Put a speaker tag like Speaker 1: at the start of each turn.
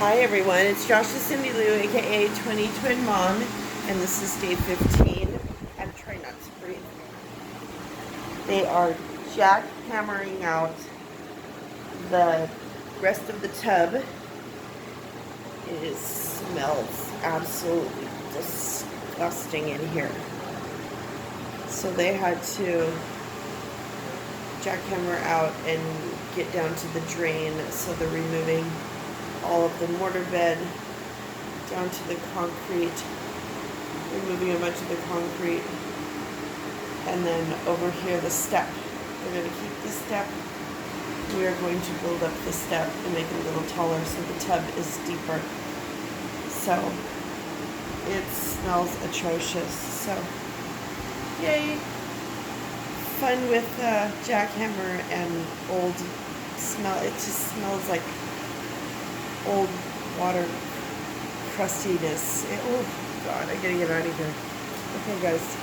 Speaker 1: Hi everyone, it's Joshua Cindy Lou, aka 20 Twin Mom, and this is day 15. I'm trying not to breathe. They are jackhammering out the rest of the tub. It smells absolutely disgusting in here. So they had to jackhammer out and get down to the drain, so they're removing all of the mortar bed down to the concrete, removing a bunch of the concrete, and then over here the step. We're going to keep the step. We are going to build up the step and make it a little taller so the tub is deeper. So it smells atrocious. So yay! Fun with jackhammer and old smell. It just smells like old water crustiness. Oh God, I gotta get out of here. Okay guys.